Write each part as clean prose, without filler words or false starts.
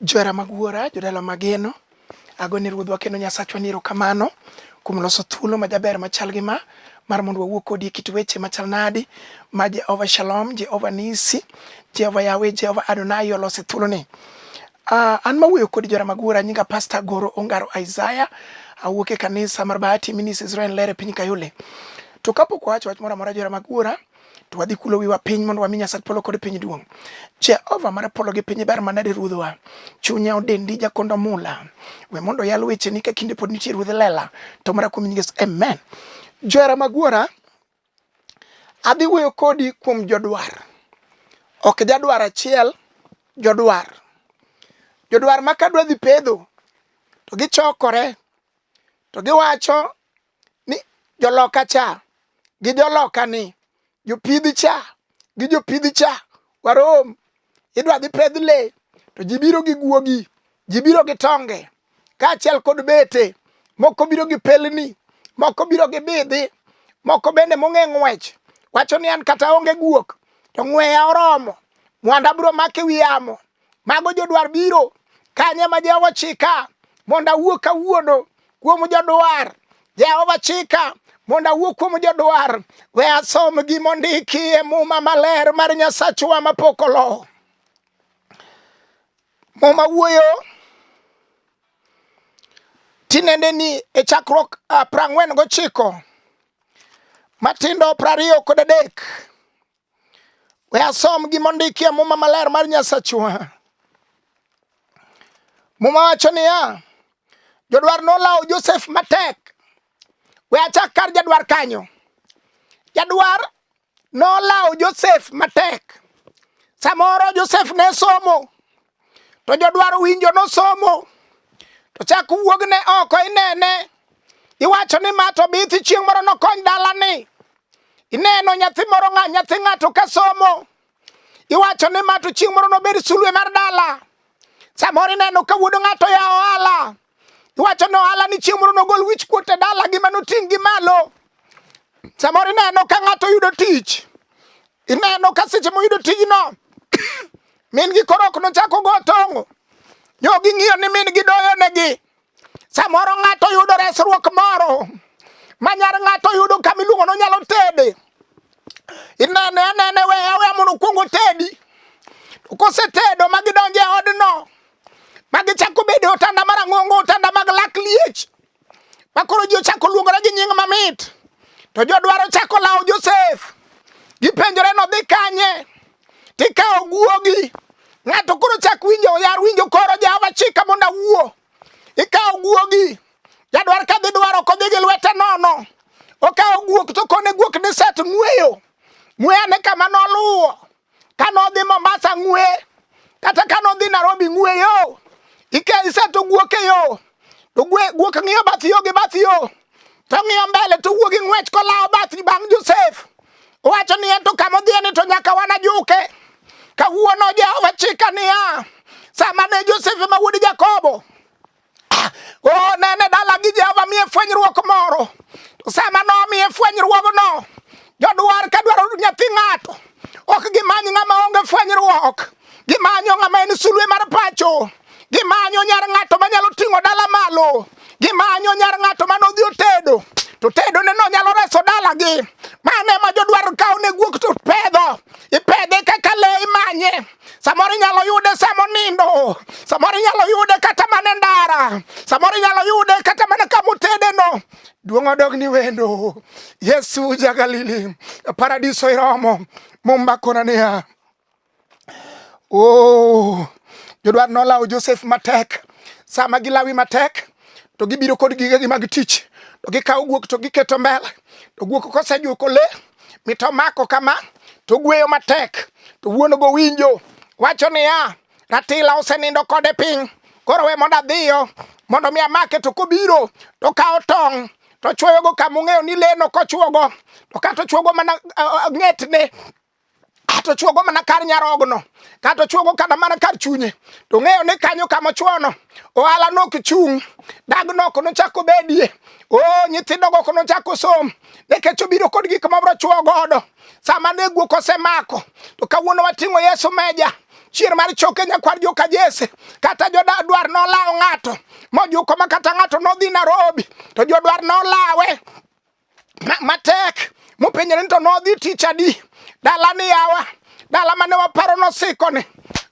Johera magwora, jodala mageno, agone ruodhwa kendo Nyasachwa ni erokamano kuom loso thuolo majaber machal gi mar mondo wawuo kodi e kit weche machal nadi ma Jehova Shalom, Jehova Nisi, Jehova Yahweh, Jehova Adonai olose thuolo ni. An mawuoyo kodi johera magwora, nyinga Pastor Goro O.Isaiah, awuok e kanisa mar Bahati Ministries Israel lere piny Kayole. To kapok wacho wach moro amora johera magwora, to wadhi kulo wiwa piny mondo wami Nyasaye polo kod piny duong'. Jehova mar polo gi piny ber manade ruodhwa. Chunya odendi jakondo mula. We mondo yalo weche ni ka kinde pod nitie ruodh lela. To mara kuom nyinges amen. Johera magwora, adhi wuoyo kodi kuom jodwar. Ok jadwar achiel, jodwar. Jodwar ma kadwa dhi pedho to gichokore to giwacho ni joloka cha gi joloka ni jopidhi cha gi jopidhi cha warom idwa dhi pedh le to jibiro gi guogi, jibiro gi tonge kaachiel kod bete, moko biro gi pelni, moko biro gi bidhi, moko bende mong'e ng'wech wacho ni an kata onge guok to ng'weya oromo, mwanda biro make wi yamo. Mago jodwar biro kanye ma Jehova chika mondo awuo kawuono kuom jodwar. Jehova chika mondo awuo kuom jodwar. We asom gimondiki e muma maler mar Nyasachwa mapok olo. Muma wuoyo tinende ni e chakruok 49 matindo 23. We asom gimondiki e muma maler mar Nyasachwa. Muma wacho niya, jodwar nolawo Joseph matek. We achak kar jadwar kanyo. Jadwar nolawo Joseph matek. Samoro Joseph ne somo, to jodwar winjo no somo, to chak wuogne oko inene. Iwacho ni ma to bithi chieng' moro no kony dalani. Ineno nyathi moro nyathi ng'ato ka somo. Iwacho ni ma to chieng' moro no bed sulwe mar dala. Samoro ineno ka wuod ng'ato ya ohala. Iwacho no ohala ni chieng' moro no gol wich kuot e dala gima noting' gi malo. Samoro ineno ka ng'ato yudo tich. Ineno ka seche moyudo tijno min gi korok no chako go tong'o. Jogi ng'iyo ni min gi doyo negi. Samoro ng'ato yudo resruok moro. Manyar ng'ato yudo kamiluongo no nyalo tede. Inene we mondo kuongo tedi. Kosetedo magidonje odno. Magichako bedo otanda marang'ongo, otanda mag lak liech. Makoro ji ochako luongore gi nying mamit. To jodwaro chako lawo Joseph. Gipenjore no dhi kanye. Tikawo guogi. Ng'ato koro chak winjo, yar winjo koro Jehova chika mondo awuo. Ikawo guogi. Jadwar kadhi dwaro kodhi gi lwete nono. Okawo guok to kone guok ni set ng'weyo. Ng'weya ne kama noluwo. Kanodhi Mombasa ng'we. Kata kanodhi Nairobi ng'weyo. Iseto guok e yo. To guok ng'iyo bath yo gi bath yo. To ng'iyo mbele to wuogi ng'wech kolawo bath bang' Joseph. Wacho ni ento kama odhieni to nyaka wana juke. Kawuono Jehova chika niya. Sama ne Joseph ma wuod Jakobo. Nene dala gi Jehova miye fwenyruok moro. To sama no miye fwenyruok no. Jodwar kadwaro nyathi ng'ato. Ok gimanyo ng'ama onge fwenyruok. Gimanyo ng'ama en sulwe mar pacho. Gimanyo nyar ng'ato manyalo ting'o dala malo. Gimanyo nyar ng'ato manodhi otedo. To tedo ne no nyalo reso dala gi. Mane ma jodwar kawo ne guok to pedho. Ipedhe kaka le imanye. Samoro nyalo yude samo nindo. Samoro nyalo yude kata mane ndara. Samoro nyalo yude kata mane kamotede no. Duong' odog ni wendo. Yesu ja Galili. Paradiso iromo. Mumba kona niya. Jodwar nolawo Joseph matek. Sama gilawi matek, to gibiro kod gigegi mag tich. To gikawo guok to giketo mbele. To guok kosejuko le, mito mako kama, to gweyo matek. To wuon go winjo. Wacho niya, ratila osenindo kode piny. Koro we mondo adhiyo, mondo mi amake to kobiro, to kawo tong'. To chwoyo go kama ong'eyo ni leno kochwogo. To kato chwogo mana ng'etne. To chwogo mana kar nyarogno. Kato chwogo kana mana kar chunye. To ng'eyo ni kanyo kama chwono. Ohala nok chung. Dag nok no chako bedie. Nyithindo go kono chako som. Nekech obiro kod gik mabro chwo godo. Sama ne guok osemako. To kawuono wating'o Yesu meja. chier mar choke nyakwar joka Jesse kata Jodwar nolawo ng'ato mojuko makata ng'ato nodhi Nairobi to Jodwar nolawe matek mopenjore to nodhi tich adi dala ni yawa dala mane waparo nosikoni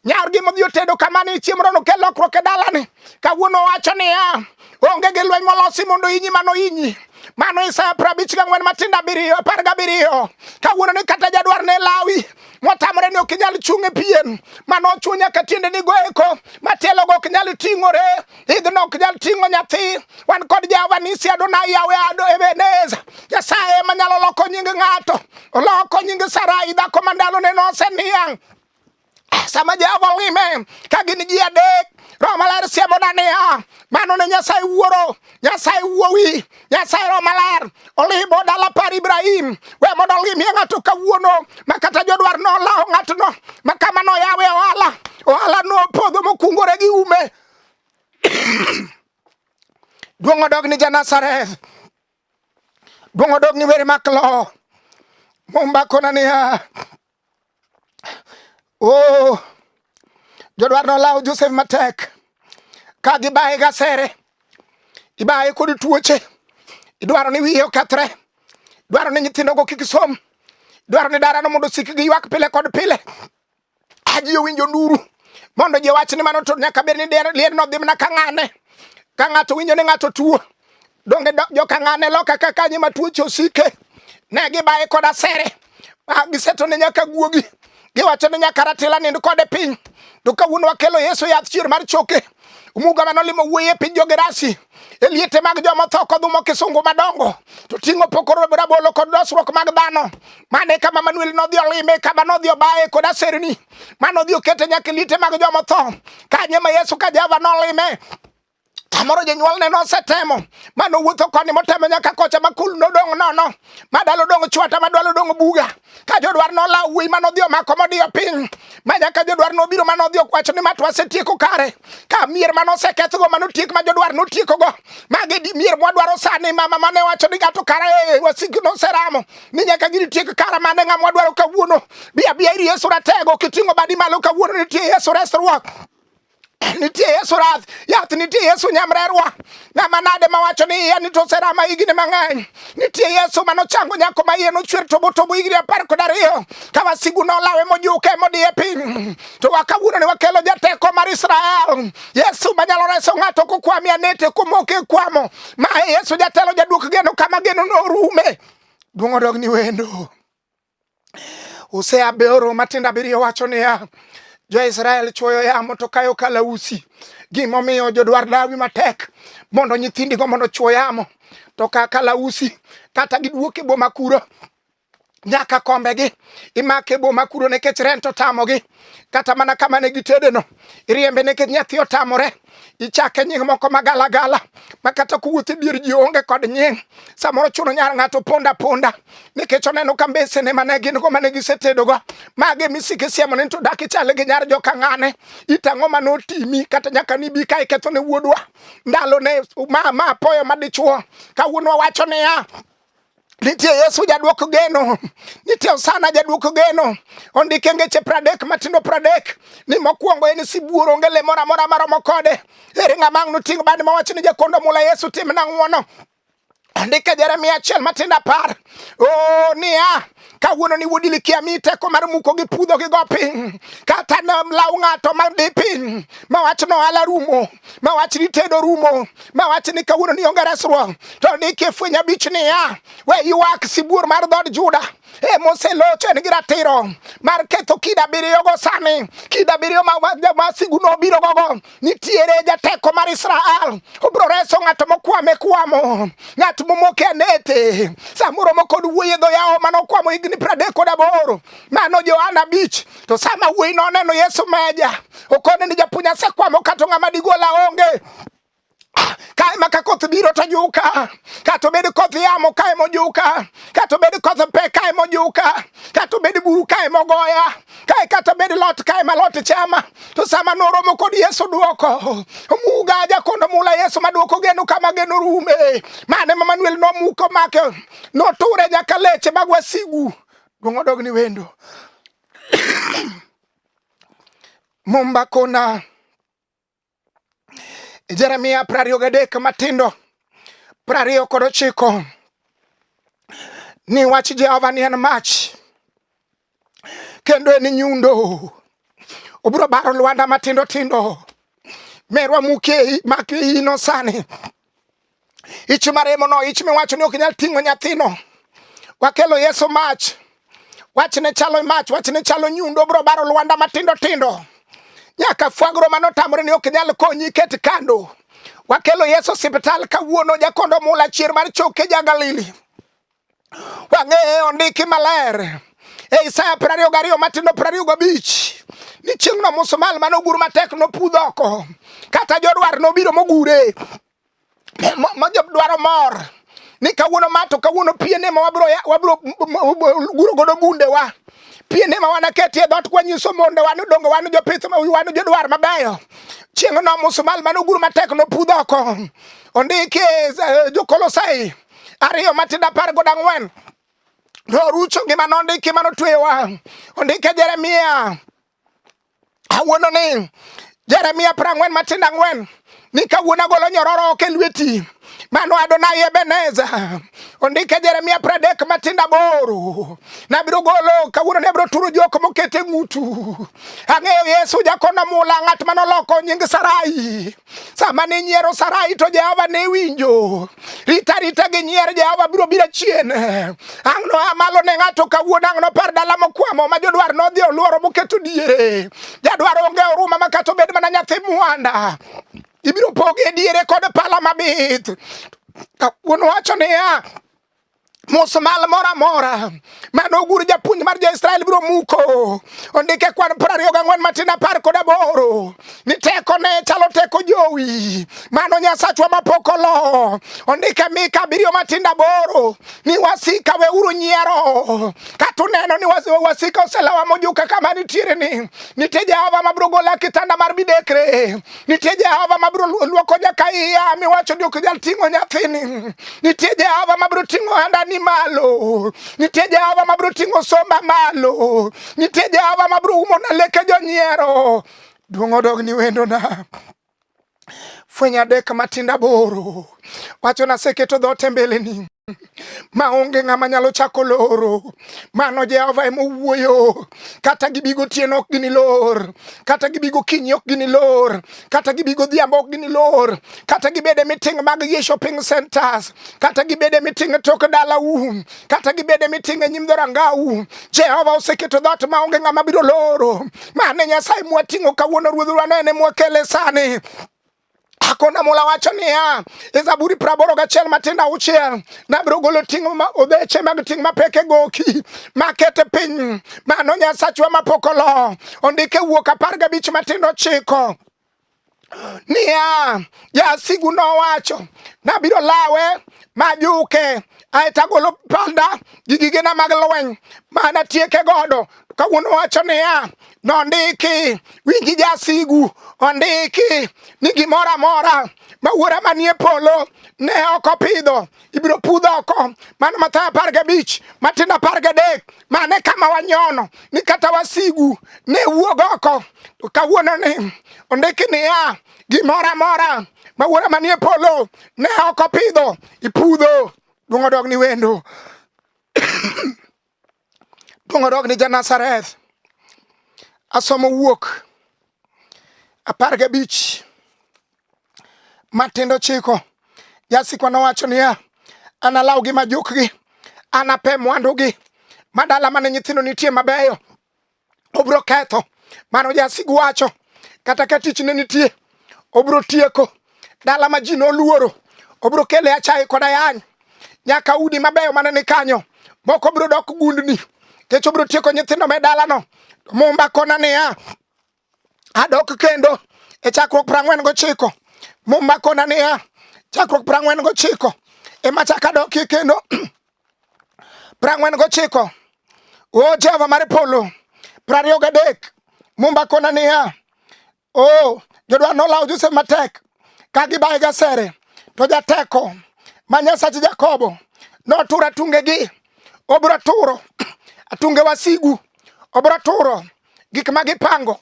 nyar gi modhi otedo kamani chiemro no kelo lokruok e dala ni kawuono wacho ni onge gi lweny molosi mondo inyi mano inyi mano Isaya 54 matindo 17 kawuono ni kata Jadwar ne lawi motamore ni ok nyal chung e pien mano chunya ka tiende ni goeko matelo go ok nyal tingore idno ok nyal tingo nyathi wan kod Jehova Nisi Adonai yawe ado Ebeneza Nyasaye manyalo loko nying ng'ato oloko nying Sarai dhako mandalo ne noseniang sama Jehova lime ka gin ji adek Roho Maler siemo dania mano ne Nyasaye wuoro Nyasaye wuowi Nyasaye Roho Maler olibo dala par Ibrahim we mondo limie ng'ato kawuono makata Jodwar nolawo ng'atno makama no yawe ohala no podho mokungore gi ume duong' odog ni Janazareth duong' odog ni were maklo mombakona niya Jodwar nolawo Joseph matek ka gibaye gasere ibaye kod tuoche idwaro ni wiye okethre idwaro ni nyithindo go kik som idwaro ni darano mondo sik gi ywak pile kod pile aji winjo nduru mondo je wach ni mano to nyaka bed ni lier no dhimna ka ng'ane ka ng'ato winjo ni ng'ato tuo donge joka ng'ane loka kaka nyi matuoche osike ne gibaye kod asere giseto ne nyaka guogi giwacho ni nyaka ratila nind kode piny to kawuono wakelo Yesu yath chier mar choke umuga manolimo wuoye piny Jogerasi eliete mag joma tho kodhumo kisungu madongo to ting'o pokoro rabolo kod dosruok mag dhano mane kama Manuel nodhi olime kama nodhi obaye kod aserni manodhi okete nyaka liete mag joma tho kanye ma Yesu ka Jehova nolime kamoro jonyuol ne nosetemo mano wuotho koni motemo nyaka kocha makul nodong' nono madalo dong' chwata madwalo dong' buga ka Jodwar nolawo wuoyi manodhi omako modiyo piny ma nyaka Jodwar nobiro manodhi okwacho ni matwa setieko kare ka mier manosekethgo manotiek ma Jodwar notiekogo mage di mier mwadwaro sani mama mane wacho ni gato kare wasik noseramo ni nyaka gini tiek kara mane ng'ama dwaro kawuono biya iri Yesu ratego kiting'o badi malo kawuono nitie Yesu resruok nitie Yesu rath yath nitie Yesu nyamrerwa ng'ama nade mawacho ni iya nito serama higni mang'eny nitie Yesu manochango nyako ma iye nochwer tobo higni 12 ka wasigu nolawe mojuke modiye piny to wakawuono ni wakelo jateko mar Israel Yesu manyalo reso ng'ato kokwami anete kumoke kwamo ma Yesu jatelo jaduok geno kama geno norume duong' odog ni wendo Hosea beoro matindo 7 wacho niya Jo-Israel chuoyo yamo to kayo kalausi gimomiyo Jodwar lawi matek mondo nyithindigo mondo chuo yamo to ka kalausi kata giduoke boma kuro nyaka kombegi imake boma kuro nekech rento tamogi kata mana kama ne gitedeno iriembe nekech nyathi otamore ichake nying moko magalagala makata kuwuothi dier ji onge kod nying samoro chuno nyar ng'ato ponda nikech oneno ka mbesene mane gin go mane gisetedogo mage misike siemo ni to dak ichale gi nyar joka ng'ane itang'o manotimi kata nyaka nibi ka iketho ne wuodwa ndalo ne ma apoyo madichuo kawuono wacho niya nitie Yesu jaduoko geno nitie Osana jaduoko geno ondike ngeche 30 matindo 30 ni mokwongo en sibuoro onge le mora maromo kode ere ng'ama noting' bad mawacho ni jakondo mula Yesu timna ng'wono andike Jeremia 1 matindo 10 niya kawuono ni wuodi likia mi teko mar muko gi pudho gi go piny kata na law ng'ato ma di piny mawach no ala rumo mawach ni tedo rumo mawach ni kawuono ni onge resruok to ndike fwenya bich niya we ywak sibuor mar dhod Juda moselocho en gi ratiro mar ketho kida 7 go sani kida 7 ma sigu no biro gogo nitiere jateko mar Israel obro reso ng'ato mokwame kwamo ng'at momoke anete samoro mokod wuoye dho yawo manokwamo higni 38 mano Johana Bich to sama wuoyi no neno Yesu meja okone ni japunya sekwamo kata ng'ama digola onge kae maka koth biro to juka kato bed koth yamo kae mojuka kato bed koth pe kae mojuka kato bed buru kae mogoya kae kato bed lot kae malot chama to sama noromo kod Yesu duoko muga jakondo mula Yesu maduoko geno kama geno rume mane Manuel no muko make no ture nyaka leche mag wasigu duong' odog ni wendo Mumba kona Jeremia 23 matindo 29 ni wach Jehova ni en mach kendo en nyundo obro baro lwanda matindo tindo merwa muke maki ino sani ich maremo no ich miwacho ni ok nyal ting'o nyathino wakelo Yesu mach wach ne chalo nyundo bro baro lwanda matindo tindo nyaka fwagro manotamore ni ok nyal konyi ket kando wakelo Yesu hospital kawuono jakondo mula chier mar choke ja Galili wang'e ondiki maler Isaiah 22 matindo 25 ni chieng'no musumal manogur matek nopudho oko kata jodwar nobiro mogure jodwaro mor ni kawuono mato kawuono piene ma wabro guro godo bunde wa piene ma wanaketie dhot kwa nyiso monde wanu dongo wanu jopith ma wanu jodwar mabeyo chieng'no musumal manogur matek nopudho oko ondiki Jokolosai 2 matindo 14 norucho ngima nondiki manotwewa ondike Jeremia awuono ni Jeremia 40 matindo 4 ni kawuono golo nyororo ke lweti mano Adonai Ebeneza ondike Jeremia 30 matindo 8 nabiro golo kawuono ne biro turo joko mokete ngutu ang'eyo Yesu jakono mula ng'at manoloko nying Sarai sama ne nyiero Sarai to Jehova ne winjo rita gi nyier Jehova biro bira chien ang'no amalo ne ng'ato kawuono ang'no par dala mokwamo ma jodwar nodhi oluoro moketo diere jadwar onge oruma makato bed mana nyathi mwanda ibiro poge diere kod pala mabith kawuono wacho niya musumal mora mano gur japuonj mar jo-Israel biro muko ondike kwan 24 matindo 18 ni teko ne chalo teko jowi mano Nyasachwa mapokolo ondike Mika 7 matindo 8 ni wasika weuru nyiero katuneno ni wasika oselawa mojuka kama nitiere ni nitie Jehova mabiro gola kitanda mar bidekre nitie Jehova mabiro luoko Jakaiya miwacho ni ok nyal ting'o nyathini nitie Jehova mabiro ting'o handani malo nitie Jehova mabiro ting'o somba malo nitie Jehova mabiro umo na leke jonyiero duong' odog ni wendo na fwenya 3 matindo 8 wacho naseketo dhoot e mbeleni maonge ng'ama nyalo chako loro mano Jehova emowuoyo kata gibigo tieno ok gini lor kata gibigo kinyi ok gini lor kata gibigo dhiambo ok gini lor kata gibede meeting mag shopping centers kata gibede meeting tok dalau kata gibede meeting nyim dhorangau Jehova oseketo dhoot maonge ng'ama biro loro mane Nyasaye mwating'o kawuono ruodhwa nene mwakele sani akona mula wacho niya Zaburi 81 matindo 6 nabiro golo ting'o ma odeche mag ting' mapeke goki makete piny mano Nyasachwa mapokolo ondike Wuok 15 matindo 9 niya jasigu nowacho nabiro lawe majuke aeta golo panda gi gigena mag lweny mana tieke godo kawuono wacho niya nondiki winji jasigu ondiki ni gimora mora mawuora manie polo ne oko pidho ibiro pudho oko mano Mathayo 15 matindo 13 mane kama wanyono ni kata wasigu ne wuog oko kawuono ni ondiki niya gimora mora mawuora manie polo ne oko pidho ipudho duong' odog ni wendo duong' odog ni Ja-Nazareth asomo Wuok 15 matindo 9 jasikwa nowacho niya analawgi majukgi anape mwandugi madala mane nyithindo nitie mabeyo obro ketho mano jasigu wacho kata ka tich ne nitie obro tieko dala ma ji noluoro obro kele achai koda yany nyaka udi mabeyo mane ni kanyo moko bro dok gundni kech obro tieko nyithindo me dalano mumba kona niya adok kendo e chakruok 49 mumba kona niya chakruok 49 ema chaka doki kendo 49 o Jehova mar polo 23 mumba kona niya jodwar nolawo Joseph matek ka gibaye gasere to jateko ma Nyasach Jakobo noturo atungegi obro turo atunge wasigu obro turo gik magipango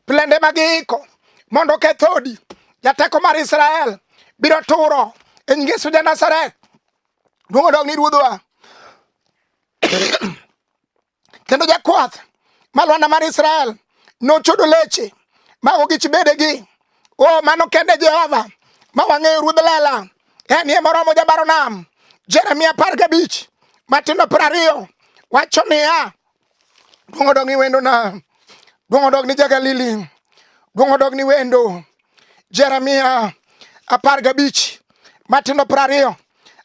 plende magiko mondo kethodi jateko mar Israel biro turo e nying Yesu ja Nazareth. Duong' dog ni ruodhwa. Kendo jakwath malwanda mar Israel nochodo leche mago gich bedegi. Mano kende Jehova ma wang'eyo ruodh lela en ye moromo jabaro nam. Jeremia 15 matindo 20 wacho niya, duong' dog ni wendo na, duong' dog ni jagalili, duong' dog ni wendo. Jeremia 15 matindo 20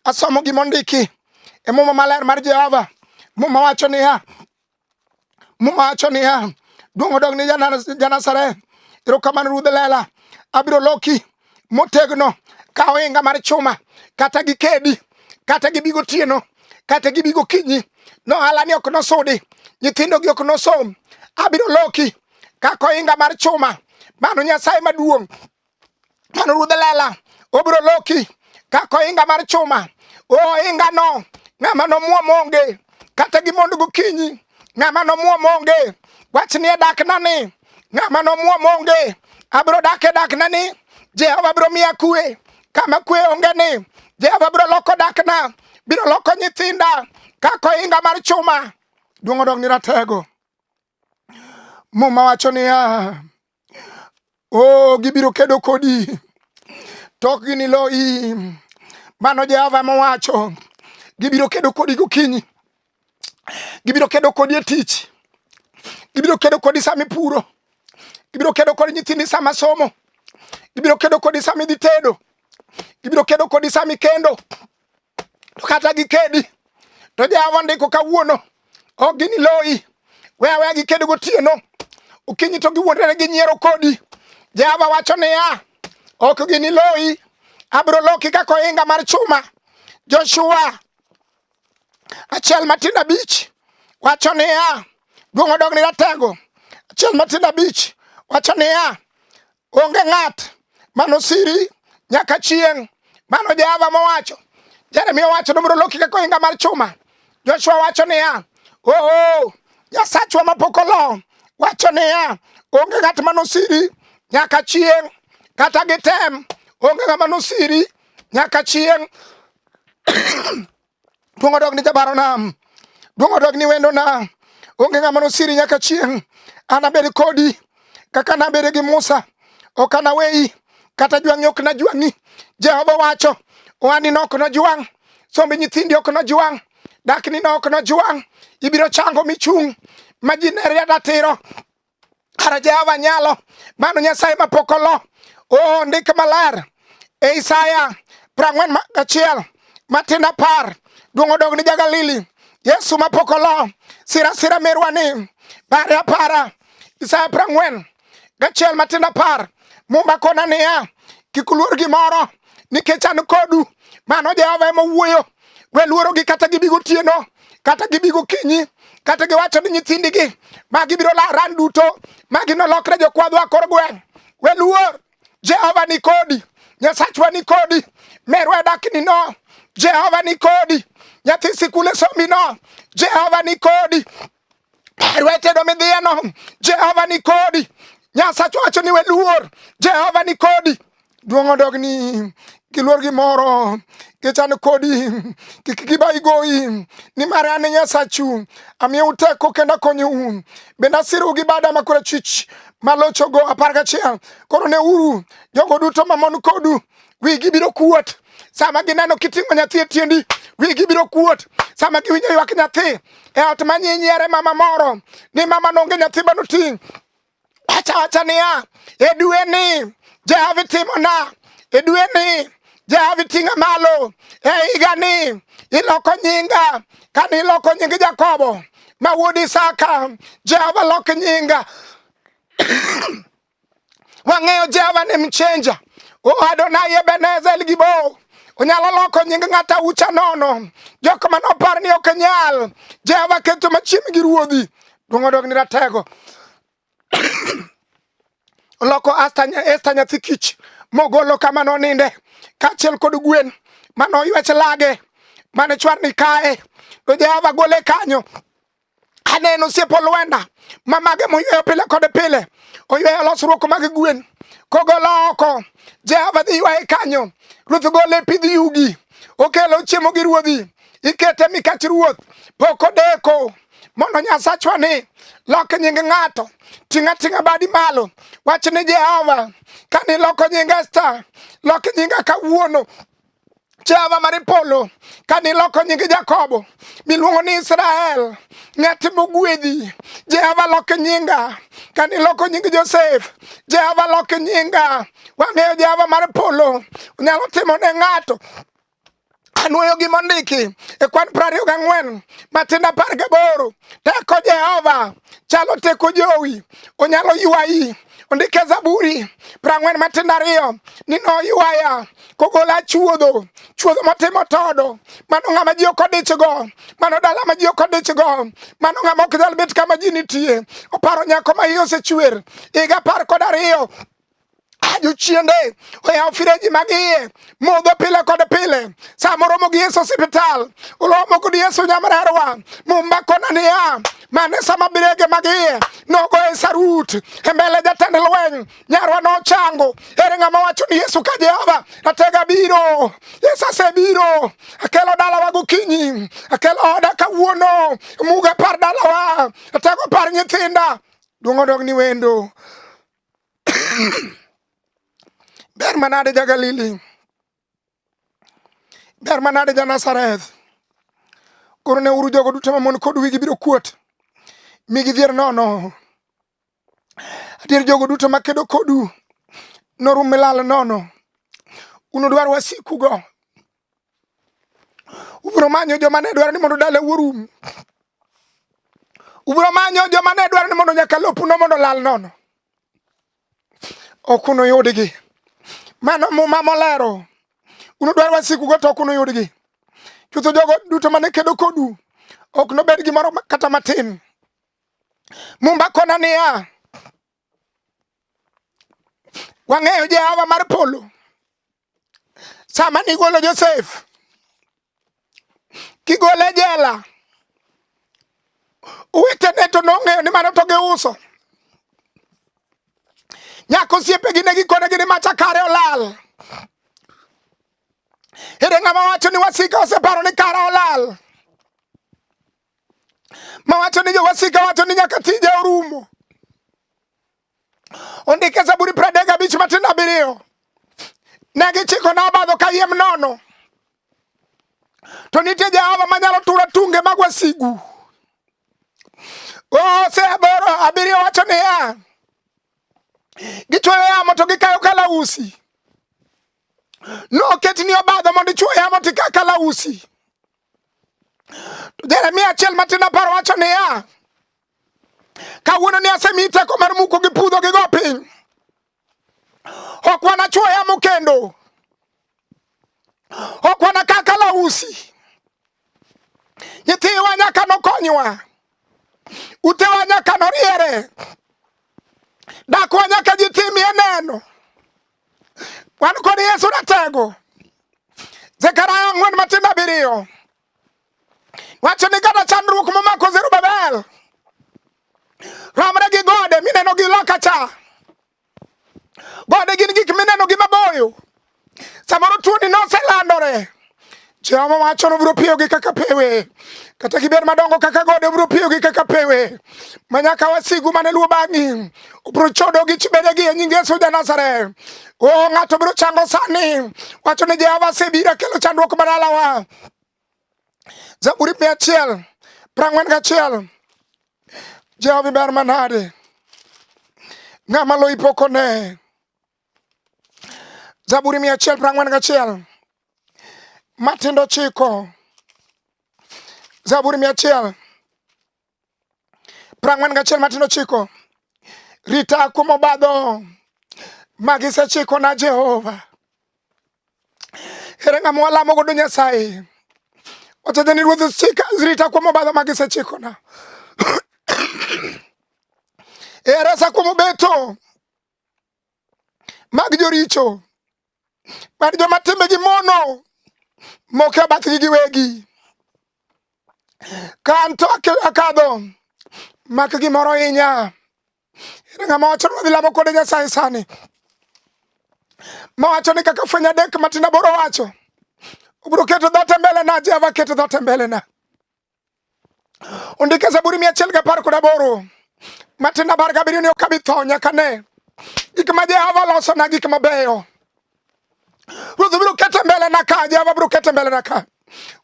asomo gimondiki e muma maler mar Jehova. Muma wacho niya, duong' dog ni ja Nazareth, erokamano ruodh lela, abiro loki motegno ka ohinga mar chuma, kata gi kedi, kata gi bigo tieno, kata gi bigo kinyi. No hala ni ok nosudi, nyithindo gi ok nosom. Abiro loki kaka ohinga mar chuma. Mano Nyasaye maduong', mano ruodh lela, obiro loki kaka ohinga mar chuma. Ohinga no ng'ama nomuom onge, kata gi mondo gokinyi ng'ama nomuom onge. Wach ni dakna ni ng'ama nomuom onge. Abiro dak e dakna ni, Jehova biro miya kwe kama kwe onge ni. Jehova biro loko dakna, biro loko nyithinda kaka ohinga mar chuma. Duong' dog ni ratego. Muma wacho niya, gibiro kedo kodi tok gini loyi. Mano Jehova mowacho. Gibiro kedo kodi gokinyi, gibiro kedo kodi e tich, gibiro kedo kodi sama ipuro, gibiro kedo kodi nyithindi sama somo, gibiro kedo kodi sama idhi tedo, gibiro kedo kodi sama ikendo. To kata gikedi to Jehova ndiko kawuono ok gini loyi. Weya gikedo gotieno, okinyi to giwuondore gi nyiero kodi. Jehova wacho niya, ok gini loyi. Abiro loki kaka ohinga mar chuma. Joshua 1:5 wacho niya, duong' dog ni ratego. 1:5 wacho niya, onge ng'at manosiri nyaka chieng'. Mano Jehova mowacho. Jeremia wacho ni biro loki kaka ohinga mar chuma. Joshua wacho niya, Nyasachwa mapok olo wacho niya, onge ng'at manosiri nyaka chieng', kata gitem onge ng'ama nosiri nyaka chieng'. Duong' dog ni jabaro nam, duong' dog ni wendo na, onge ng'ama nosiri nyaka chieng'. Anabed kodi kaka nabede gi Musa, ok anaweyi kata jwang'i ok najwang'i. Jehova wacho, ohandi no ok nojwang', sombe nyithindi ok nojwang', dakni no ok nojwang'. Ibiro chango michung' ma ji nere ratiro. Kara Jehova nyalo, mano Nyasaye mapok olo. Ndik maler e Isaya 41 matindo 10, duong' dog ni jagalili, Yesu mapok olo. Sira merwani bare apara. Isaya 41 matindo 10 mumba kona niya, kik uluor gimoro nikech an kodu. Mano Jehova ema owuoyo. We luoro gi kata gibigo tieno, kata gibigo kinyi, kata giwacho ni nyithindigi ma gibiro ran duto ma ginolokre jokwadhwa kor gweng'. We luor, Jehova ni kodi. Nyasachwa ni kodi. Merwa dakni no, Jehova ni kodi. Nyathi sikule somi no, Jehova ni kodi. Rwetedo midhiye no, Jehova ni kodi. Nyasachwa wacho ni we luor, Jehova ni kodi. Duong' dog ni giluor gimoro kechan kodi, kik gibai goyi. Ni mare ane Nyasachu, amiyo teko kenda konyo. Benda siru gi bada makura chich malocho go 11. Koro ne uru jogo duto mamon kodu, wigi biro kuot sama gineno kiting'o nyathi e tiendi. Wigi biro kuot sama giwinjo ywak nyathi e ot manyiere mama moro ni mama nonge nyathi banuting'. Wacha niya, e dwe ni Jehova timona, e dwe ni Jehova ting'a malo, e higa ni iloko nyinga kani iloko nying Jakobo ma wuod Isaka. Jehova loko nyinga. Wang'eyo Jehova ni mchenja. Adonai Ebenezer Gibo. Onyalo loko nying ng'ata ucha nono. Jok manopar ni ok nyal, Jehova keto machiegni gi ruodhi. Duong' dog ni ratego. Loko Esta nyathi kich mogolo kama noninde, kaachiel kod gwen manoywech lage mane chwar ni kae. To Jehova gole kanyo. Aneno osiepo lwenda mamage moyweyo pile kod pile. oyweyo losruok mag gwen kogolo oko. Jehova dhi ywaye kanyo. Ruoth gole pidh yugi, okelo chiemo gi ruodhi, ikete mikach ruoth, pok odeko. Mondo Nyasachwa ni lok nying ng'ato, ting'a badi malo, wach ni Jehova kani loko nying Esta, lok nyinga kawuono. Jehova mar polo kani loko nying Jakobo miluongo ni Israel, ng'at mogwedhi. Jehova lok nyinga kani loko nying Joseph. Jehova lok nyinga. Wang'eyo Jehova mar polo nyalo timo ne ng'ato. Anuoyo gima ondiki e kwan 24 matindo 18. Teko Jehova chalo teko jowi, onyalo ywayi. Ondike Zaburi 40 matindo 2 ni noywaya kogola chuodho motimo todo. Mano ng'ama ji ok odichgo, mano dala ma ji ok odichgo, mano ng'ama ok nyal bet kama ji nitie. Oparo nyako ma iye osechwer higa 12. Jochiende oyawo fireji mag iye, modho pile kod pile. Samoro mogi Yesu osiptal, olomo kod Yesu nyamrerwa, mumbakona niya, mane sama birege mag iye nogo e sarut e mbele jatend lweny. Nyarwa nochango. Ere ng'ama wacho ni Yesu ka Jehova atega biro. Yesu asebiro, akelo dalawa gokinyi, akelo oda kawuono, muga par dalawa, atego par nyithinda. Duong' dog ni wendo. Ber manade ja Galili, ber manade ja Nazareth. Koro ne uru jogo duto mamon kod wigi biro kuot, migi dhier nono. Adier jogo duto makedo kodu norum milal nono. Unudwar wasikugo. Ubro manyo joma ne dwaro ni mondo dala urum. Ubro manyo joma ne dwaro ni mondo nyaka lopu no mondo lal nono. Okuno yudigi. Mano muma molero. Unudwar wasikugo to okuno yudigi. Chutho jogo duto mane kedo kodu ok no bed gimoro kata matin. Mumba kona niya, wang'eyo Jehova mar polo sama nigolo Joseph kigole jela, uwetene to nong'eyo ni mano to giuso. Nyako siepegi ne gikonegi ni macha kare olal. Ere ng'ama wacho ni wasika oseparo ni kare olal, ma wacho ni jowasika wacho ni nyaka tije orumo. Ondike Zaburi 35 matindo 7. Ne gichiko na obadho kayiem nono, to nitie Jehova manyalo turo tunge mag wasigu. Seboro 7 wacho niya, gichwoyo yamo to gikayo kalausi. Noketi ni obadho mondo ichwoyo yamo tika kalausi. To Jeremia 1 matindo 10 wacho niya, kawuono ni asemi teko mar muko gi pudho gi go piny. Ok wanachwoyo yamo kendo, ok wanaka kalausi. Nyithiwa nyaka nokonywa, utewa nyaka noriere, dakwa nyaka jitimie neno. Wan kod Yesu ratego. Zekaria 4 matindo 7 wacho ni kata chandruok momako Zerubabel romre gi gode mineno gi loka cha. Gode gin gik mineno gi maboyo. Samoro tuoni noselandore. Jehova wacho ni biro piyogi kaka pewe. Kata giber madongo kaka gode biro piyogi kaka pewe. Manyaka wasigu mane luwo bang'i biro chodogi chibedegi e nying Yesu ja Nazareth. Ng'ato biro chango sani. Wacho ni Jehova osebiro kelo chandruok madalawa. Zaburi 141. Jehova ber manade, ng'ama lo ipokone. Zaburi 141 matindo 9. Zaburi 141 matindo 9. Rita kuom obadho magisechiko na Jehova. Ere ng'ama walamo godo Nyasaye. Wacho ni ruoth chika rita kuom obadho magisechiko na. Ere sa kuom beto mag joricho, mar joma timbegi mono moke bathgi giwegi. Kanto akadho mak gimoro hinya. ng'ama wacho ni wadhi lamo kode Nyasaye sani. Mawacho ni kaka fwenya dek matina boro wacho. Ubro keto dhote mbele na, Jehova keto dhote mbele na. Undike Zaburi 118 matina bar gabiriyo ni ok abi tho nyaka ne gik ma Jehova loso na gik mabeyo. Ruoth biro keto mbele na ka, Jehova biro keto mbele na ka.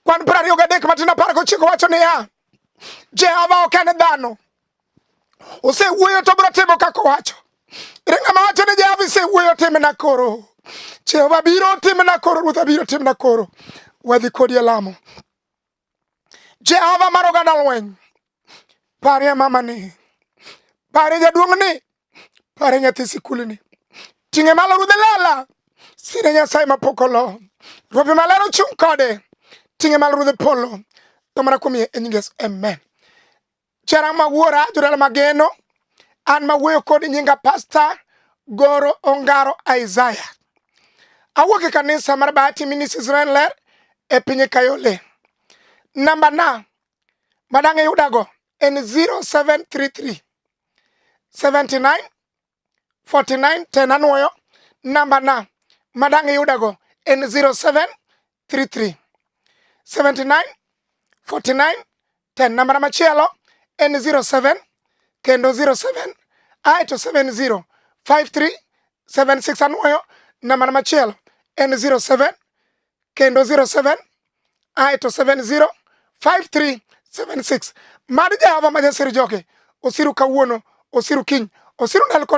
Kwan 23 matina 19 wacho niya, Jehova ok en dhano, osewuoyo to biro timo kaka owacho. Ng'ama wacho ni Jehova isewuoyo timna koro. Jehova biro timna koro, Ruoth biro timna koro. Wadhi kodi e lamo. Jehova mar oganda lweny, pare mama ni, pare jaduong' ni, pare nyathi sikul ni. Ting'e malo Ruoth lala, sire Nyasaye mapok olo. Robi malero chung' kode, ting'e malo Ruoth polo. To mana kuom e nying Yesu, amen. Chera ma wuora, jodala mageno, an mawuoyo kod nyinga Pastor Goro O.Isaiah. Awuok e kanisa mar Bahati Ministries Israel ler e piny Kayole. Namba na madang' yudago en 0733 79 49 10. Anuoyo namba na madang' yudago en 0733 79 49 10. Namba machielo en 07 kendo 07 to 70 53 76. Anuoyo namba machielo en 07 kendo 07 to 70 53 76. Mad Jehova Majasir joge osiru kawuono, osiru kiny, osiru ndalo